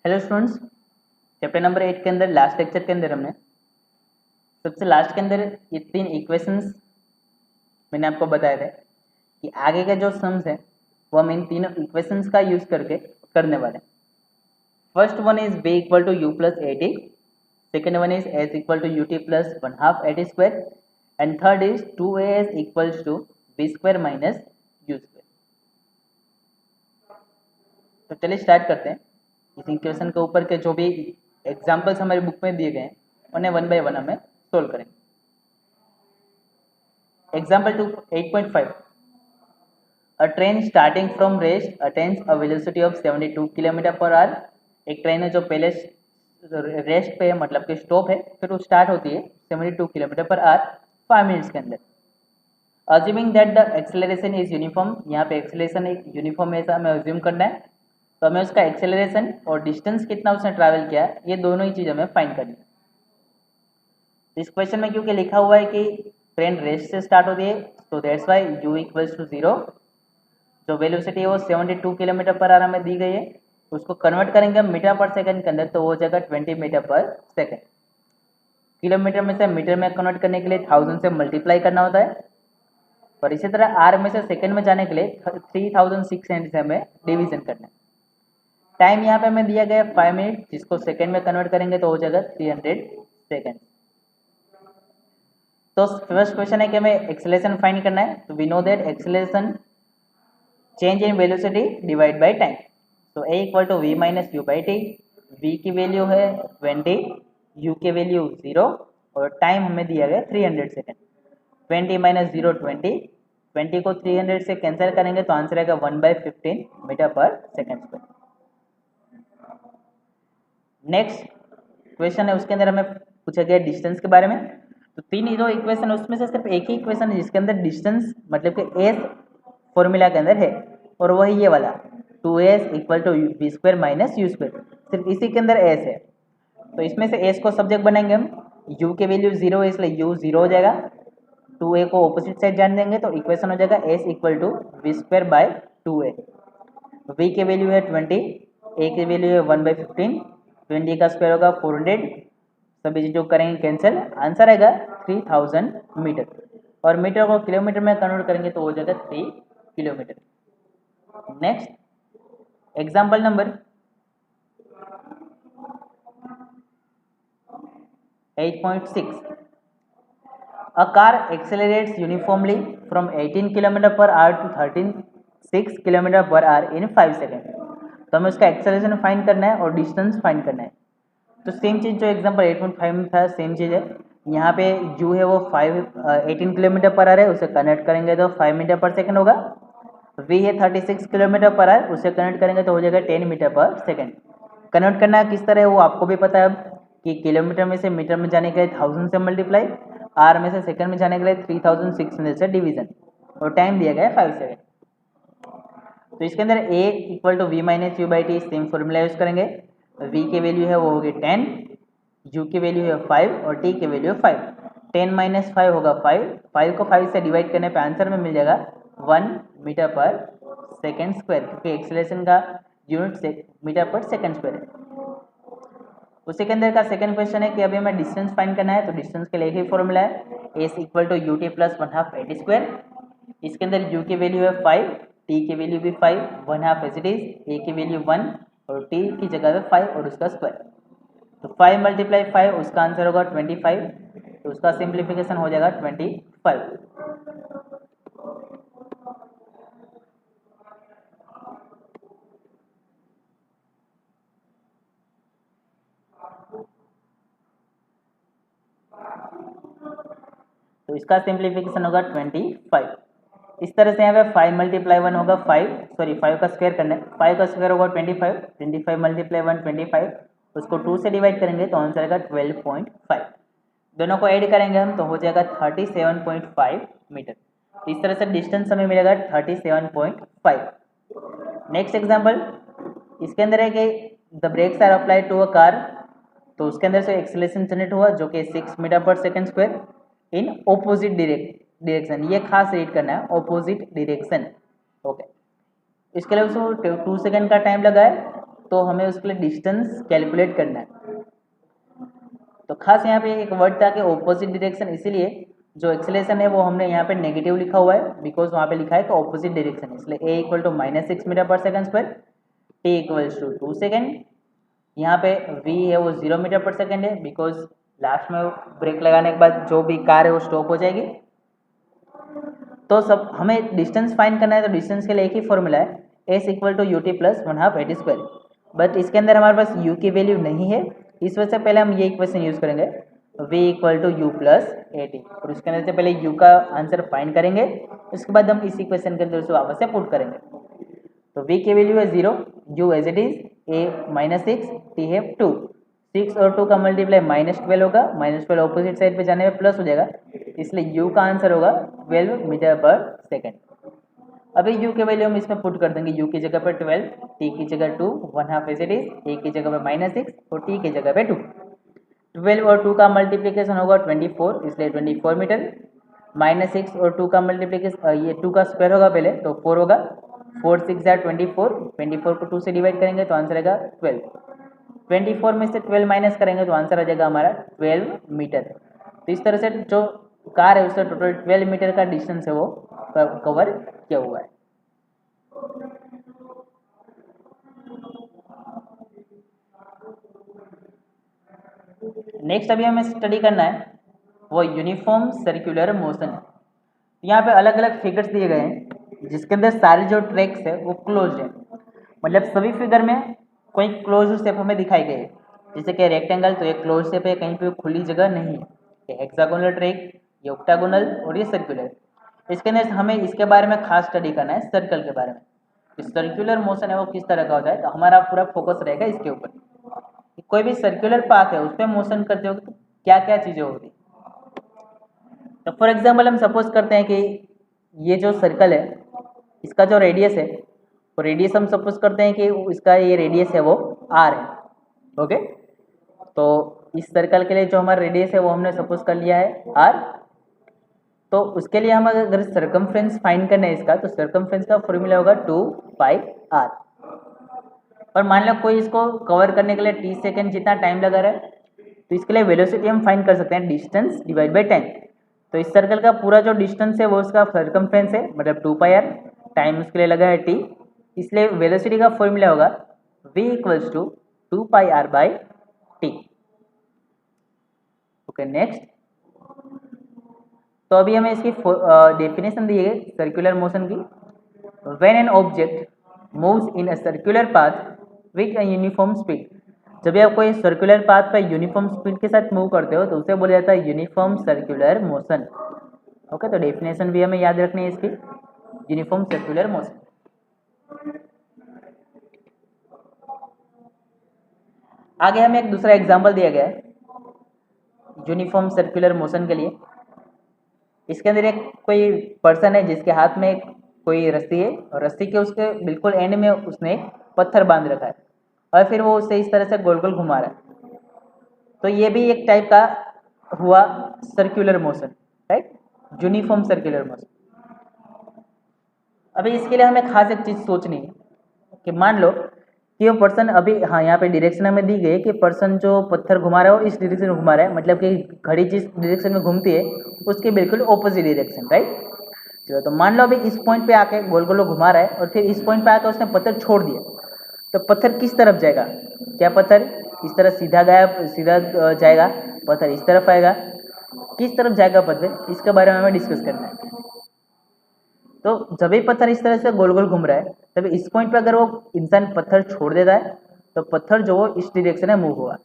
Hello students, chapter number 8 के अंदर last lecture के अंदर हमने सबसे लास्ट के अंदर ये 3 इक्वेशंस मैंने आपको बताए थे कि आगे का जो सम्स है वो हम इन तीनों इक्वेशंस का यूज करके करने वाले हैं। First one is b equal to u plus a t, second one is s equal to u t plus one half a t square and third is 2as equals to b square minus u square. तो चलिए start करते हैं। इस equation के ऊपर के जो भी एग्जाम्पल्स हमारी बुक में दिए गए हैं उन्हें वन बाय वन हमें सोल्व करेंगे। Example 2 8.5, a train starting from rest attains a velocity of 72 kilometre per hour. एक ट्रेन है जो पहले रेस्ट पे है, मतलब कि स्टॉप है, फिर वो स्टार्ट होती है 72 किलोमीटर पर आवर 5 मिनट्स के अंदर। Assuming that the acceleration is uniform, यहाँ पे एक्सेलरेशन एक यूनिफॉर्म ऐसा हमें अज्यूम करना है, तो हमें उसका एक्सेलरेशन और डिस्टेंस कितना उसने ट्रैवल किया ये दोनों ही चीज़ हमें फाइंड करनी है। इस क्वेश्चन में क्योंकि लिखा हुआ है कि ट्रेन रेस्ट से स्टार्ट होती है, तो that's why u equals to 0। जो वेलोसिटी है वो 72 किलोमीटर पर आवर हमें दी गई है, उसको कन्वर्ट करेंगे हम मीटर पर सेकंड के अंदर, तो वो जगह 20 मीटर पर सेकंड। किलोमीटर में से मीटर में कन्वर्ट करने के लिए 1000 से मल्टीप्लाई करना होता है, और इसी तरह आर में से सेकंड में जाने के लिए 3600 से हमें डिवीजन करना है। टाइम यहाँ पे हमें दिया गया 5 मिनट, जिसको सेकंड में कन्वर्ट करेंगे तो हो जाएगा 300 सेकंड। तो फर्स्ट क्वेश्चन है कि हमें एक्सेलरेशन फाइंड करना है, तो we know that acceleration change in velocity divide by time. तो a equal to v minus u by t. v की वैल्यू है 20, u की वैल्यू 0 और टाइम हमें दिया गया 300 सेकंड। 20 माइनस 0 20, 20 को 300 से कैंसिल करेंगे तो आंसर आएगा 1/15 metre per second square. Next question है, उसके अंदर हमें पूछा गया डिस्टेंस के बारे में। तो तीन जो इक्वेशन है उसमें से सिर्फ एक ही इक्वेशन है जिसके अंदर डिस्टेंस मतलब कि एस फॉर्मूला के अंदर है, और वही ये वाला 2s equal to b square minus u square, सिर्फ इसी के अंदर एस है। तो इसमें से एस को सब्जेक्ट बनाएंगे हम, u के वैल्यू 0 है इसलिए u 0 हो जाएगा। 2a को ऑपोजिट साइड जान देंगे तो इक्वेशन हो जाएगा s equal to b square by 2a। v की वैल्यू है 20, a की वैल्यू है 1/15, 20 का स्क्वायर होगा 400, सभी जो करेंगे कैंसिल, आंसर आएगा 3000 मीटर, और मीटर को किलोमीटर में कन्वर्ट करेंगे तो हो जाएगा 3 kilometre. Next example number 8.6, a car accelerates uniformly from 18 km per hour to 13.6 km per hour in 5 second. तो हमें उसका एक्सेलरेशन फाइंड करना है और डिस्टेंस फाइंड करना है। तो सेम चीज़ जो एग्जांपल 8.5 में था सेम चीज़ है। यहाँ पे u है वो 18 किलोमीटर पर आवर है, उसे कनेक्ट करेंगे तो 5 मीटर पर सेकंड होगा। v है 36 किलोमीटर पर आवर, उसे कनेक्ट करेंगे तो हो जाएगा 10 मीटर पर सेकंड। कन्वर्ट करना किस तरह है वो आपको भी पता है कि किलोमीटर में से मीटर में जाने के लिए 1000 से मल्टीप्लाई, आर में से सेकंड में जाने के लिए 3600 से डिवीजन, और टाइम दिया गया है 5 सेकंड। तो इसके अंदर a equal to v minus u by t same formula use करेंगे। v की वैल्यू है वो होगी 10, u की वैल्यू है 5 और t की वैल्यू है 5। 10 माइनस 5 होगा 5, 5 को 5 से डिवाइड करने पे आंसर में मिल जाएगा 1 मीटर पर सेकेंड स्क्वायर, क्योंकि एक्सेलरेशन का यूनिट मीटर पर सेकेंड स्क्वायर है। उसी के अंदर का सेकंड क्वेश्चन है कि अभी हमें डिस्टेंस फाइंड करना है, तो डिस्टेंस के लिए ही फॉर्मूला है s equal to u t plus one half a t square. इसके अंदर u की वैल्यू है 5, t की वैल्यू भी 5, one half as it is, a की वैल्यू 1 और t की जगह पे 5 और उसका स्क्वायर। तो 5 मल्टीप्लाई 5 उसका आंसर होगा 25, तो उसका सिंप्लीफिकेशन हो जाएगा 25। तो इसका सिंप्लीफिकेशन होगा 25। इस तरह से यहाँ पे 5 मल्टीप्लाई 1 होगा 5, सॉरी 5 का स्क्वायर करना है, 5 का स्क्वायर होगा 25, 25 मल्टीप्लाई 1 25, उसको 2 से डिवाइड करेंगे तो आंसर आएगा 12.5। दोनों को ऐड करेंगे हम तो हो जाएगा 37.5 मीटर। इस तरह से डिस्टेंस हमें मिलेगा 37.5। नेक्स्ट एग्जाम्पल, इसके अंदर है कि the brakes are applied to a car, तो उसके अंदर से एक्सेलरेशन जनरेट हुआ जो कि 6 मीटर पर second square in opposite direction, ये खास रीड करना है, ऑपोजिट डायरेक्शन। ओके, इसके लिए उसको 2 सेकंड का टाइम लगा है, तो हमें उसके लिए डिस्टेंस कैलकुलेट करना है। तो खास यहाँ पे एक वर्ड था कि ऑपोजिट डायरेक्शन, इसीलिए जो एक्सेलरेशन है वो हमने यहाँ पे नेगेटिव लिखा हुआ है, बिकॉज वहाँ पे लिखा है कि ऑपोजिट डायरेक्शन, इसलिए a equal to -6 metre per second square, t equals to 2 second. यहाँ पे v है वो 0 मीटर पर सेकेंड है, बिकॉज लास्ट में ब्रेक लगाने के बाद जो भी कार है वो स्टॉप हो जाएगी। तो सब हमें डिस्टेंस फाइंड करना है, तो डिस्टेंस के लिए एक ही फॉर्मूला है, s equal to ut plus 1/2 at square. But इसके अंदर हमारे पास u की वैल्यू नहीं है, इस वजह से पहले हम ये इक्वेशन यूज करेंगे, v equal to u plus at, और उसके अंदर से पहले u का आंसर फाइंड करेंगे, उसके बाद हम इस इक्वेशन के अंदर उसे वापस से पुट करेंगे। तो v की वैल्यू है 0, u as it is a -6, t है 2, 6 और 2 का मल्टीप्लाई -12 होगा, -12 ऑपोजिट साइड पे जाने में प्लस हो जाएगा, इसलिए u का आंसर होगा 12 मीटर पर सेकेंड। अभी u के वैल्यू हम इसमें पुट कर देंगे, u की जगह पर 12, t की जगह 2, 1/2 एज इट इज, a की जगह पर -6 और t की जगह पे 2। 12 और 2 का मल्टीप्लिकेशन होगा 24, इसलिए 24 मीटर। -6 और 2 का मल्टीप्लिकेशन, ये 2 का स्क्वायर होगा पहले, तो 4 होगा, 4 6 या 24, 24 को 2 से डिवाइड करेंगे तो आंसर आएगा 12। 24 में से 12 माइनस करेंगे तो आंसर आ जाएगा हमारा 12 मीटर। तो इस तरह से जो कार है उसका टोटल 12 मीटर का डिस्टेंस है वो कवर किया हुआ है। नेक्स्ट अभी हमें स्टडी करना है वो यूनिफॉर्म सर्कुलर मोशन। यहाँ पे अलग अलग फिगर्स दिए गए हैं जिसके अंदर सारे जो ट्रैक्स है वो क्लोज्ड है, मतलब सभी फिगर में कोई क्लोज शेप हमें दिखाई गई है, जैसे कि रेक्टेंगल तो ये क्लोज शेप है, कहीं पे खुली जगह नहीं है, ये हेक्सागोनल ट्रैक, ये ऑक्टागोनल और ये सर्कुलर। इसके अंदर हमें इसके बारे में खास स्टडी करना है, सर्कल के बारे में, कि सर्कुलर मोशन है वो किस तरह का होता है, तो हमारा पूरा फोकस रहेगा इसके ऊपर। कोई भी सर्कुलर पाथ है उस पर मोशन करते हो तो क्या क्या चीज़ें होती है। तो फॉर एग्जाम्पल हम सपोज करते हैं कि ये जो सर्कल है इसका जो रेडियस है, तो रेडियस हम सपोज करते हैं कि इसका ये रेडियस है वो r है, ओके। तो इस सर्कल के लिए जो हमारा रेडियस है वो हमने सपोज कर लिया है r। तो उसके लिए हम अगर सर्कमफ्रेंस फाइंड करना है इसका, तो सर्कमफ्रेंस का फॉर्मूला होगा 2πr। और मान लो कोई इसको कवर करने के लिए 30 सेकेंड जितना टाइम लगा रहा है, तो इसके लिए वेलोसिटी हम फाइंड कर सकते हैं डिस्टेंस डिवाइड बाई टाइम। तो इस सर्कल का पूरा जो डिस्टेंस है वो उसका सर्कमफ्रेंस है, मतलब 2πr, टाइम उसके लिए लगा है t, इसलिए वेलोसिटी का फॉर्मूला होगा v equals to 2πr by t। Okay next, तो अभी हमें इसकी डेफिनेशन दी है सर्कुलर मोशन की। When an object moves in a circular path with a uniform speed, जब आप कोई सर्कुलर पाथ पर यूनिफॉर्म स्पीड के साथ मूव करते हो तो उसे बोला जाता है यूनिफॉर्म सर्कुलर मोशन। ओके, तो डेफिनेशन भी हमें याद रखनी है इसकी, यूनिफॉर्म सर्कुलर मोशन। आगे हमें एक दूसरा एग्जांपल दिया गया है यूनिफॉर्म सर्कुलर मोशन के लिए। इसके अंदर एक कोई पर्सन है जिसके हाथ में कोई रस्सी है, और रस्सी के उसके बिल्कुल एंड में उसने पत्थर बांध रखा है, और फिर वो उसे इस तरह से गोल गोल घुमा रहा है। तो ये भी एक टाइप का हुआ circular motion, right, uniform circular motion. अभी इसके लिए हमें खास एक चीज़ सोचनी है कि मान लो कि वो पर्सन अभी, हाँ यहाँ पे डायरेक्शन हमें दी गई है कि पर्सन जो पत्थर घुमा रहा है वो इस डायरेक्शन में घुमा रहा है, मतलब कि घड़ी जिस डायरेक्शन में घूमती है उसके बिल्कुल ऑपोजिट डायरेक्शन, राइट। चलो, तो मान लो अभी इस पॉइंट पे आके गोल गोल घुमा रहा है और फिर इस पॉइंट पे आकर उसने पत्थर छोड़ दिया, तो पत्थर किस तरफ जाएगा? क्या पत्थर इस तरफ सीधा गया, सीधा जाएगा? पत्थर इस तरफ आएगा? किस तरफ जाएगा पत्थर, इसके बारे में हमें डिस्कस करना है। तो जब भी पत्थर इस तरह से गोल गोल घूम रहा है, तब इस पॉइंट पे अगर वो इंसान पत्थर छोड़ देता है तो पत्थर जो वो इस डायरेक्शन में मूव होगा।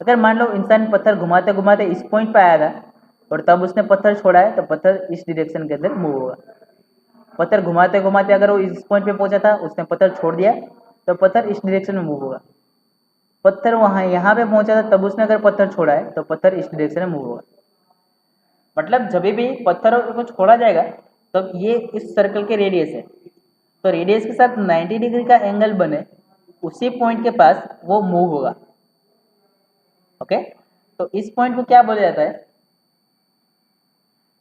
अगर मान लो इंसान पत्थर घुमाते घुमाते इस पॉइंट पे आया था और तब उसने पत्थर छोड़ा है, तो पत्थर इस डायरेक्शन के अंदर मूव होगा। पत्थर घुमाते घुमाते अगर वो इस पॉइंट पे पहुंचा था, उसने पत्थर छोड़ दिया, तो पत्थर इस डायरेक्शन में मूव होगा। पत्थर वहां यहाँ पे पहुंचा था, तब उसने अगर पत्थर छोड़ा है तो पत्थर इस डायरेक्शन में मूव होगा। मतलब जब भी पत्थर को छोड़ा जाएगा तब ये इस सर्कल के रेडियस है, तो रेडियस के साथ 90 डिग्री का एंगल बने उसी पॉइंट के पास वो मूव होगा। ओके, तो इस पॉइंट को क्या बोला जाता है?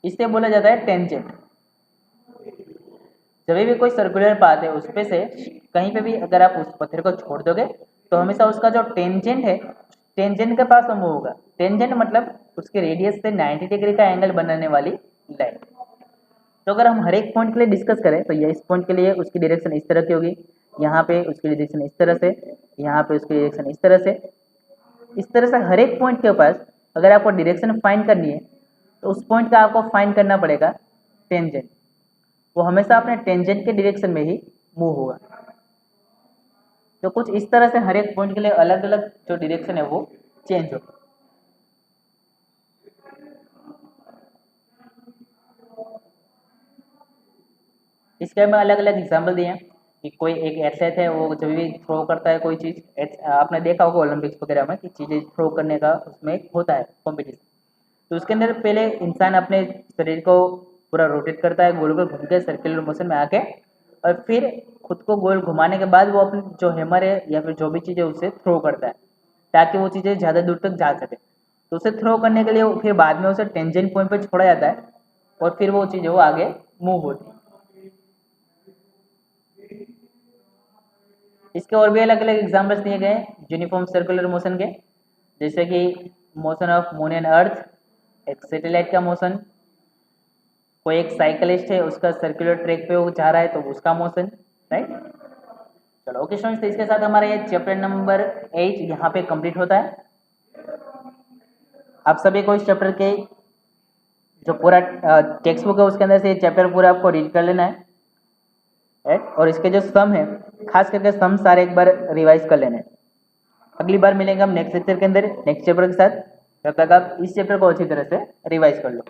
इसे बोला जाता है टेंजेंट। जब भी कोई सर्कुलर पाथ है उस पे से कहीं पे भी अगर आप उस पत्थर को छोड़ दोगे तो हमेशा उसका जो टेंजेंट है, टेंजेंट के पास मूव होगा। टेंजेंट मतलब उसके रेडियस से 90 डिग्री का एंगल बनाने वाली लाइन। तो अगर हम हर एक पॉइंट के लिए डिस्कस करें तो ये इस पॉइंट के लिए उसकी डायरेक्शन इस तरह की होगी, यहाँ पे उसकी डायरेक्शन इस तरह से, यहाँ पे उसकी डायरेक्शन इस तरह से। इस तरह से हर एक पॉइंट के पास अगर आपको डायरेक्शन फाइंड करनी है तो उस पॉइंट का आपको फाइंड करना पड़ेगा टेंजेंट। वो हमेशा अपने टेंजेंट के डायरेक्शन में ही मूव होगा। तो कुछ इस तरह से हर एक पॉइंट के लिए अलग अलग जो डायरेक्शन है वो चेंज होगा। इसके में अलग अलग एग्जाम्पल दिए हैं कि कोई एक एथलीट है वो जब भी थ्रो करता है कोई चीज़, आपने देखा होगा ओलंपिक्स वगैरह में कि चीज़ें थ्रो करने का उसमें होता है कॉम्पिटिशन। तो उसके अंदर पहले इंसान अपने शरीर को पूरा रोटेट करता है, गोल गोल घूम के सर्कुलर मोशन में आके, और फिर खुद को गोल घुमाने के बाद वो अपनी जो हैमर है या फिर जो भी चीज़ है उसे थ्रो करता है ताकि वो चीज़ें ज़्यादा दूर तक जा सके। तो उसे थ्रो करने के लिए फिर बाद में उसे टेंजेंट पॉइंट पर छोड़ा जाता है और फिर वो चीज़ें वो आगे मूव होती है। इसके और भी अलग अलग एग्जाम्पल्स दिए गए यूनिफॉर्म सर्कुलर मोशन के, जैसे कि motion of moon and earth, एक सैटेलाइट का मोशन, कोई एक साइकिलिस्ट है उसका सर्कुलर ट्रैक पे वो जा रहा है तो उसका मोशन, राइट। चलो ओके स्टूडेंट्स, तो इसके साथ हमारा ये चैप्टर नंबर 8 यहाँ पे कंप्लीट होता है। आप सभी को इस चैप्टर के जो पूरा टेक्स्ट बुक है उसके अंदर से ये चैप्टर पूरा आपको रीड कर लेना है, राइट। और इसके जो सम है खास करके सम सारे एक बार रिवाइज कर लेने। अगली बार मिलेंगे हम नेक्स्ट लेक्चर के अंदर नेक्स्ट चैप्टर के साथ। तब तक आप इस चैप्टर को अच्छी तरह से रिवाइज कर लो।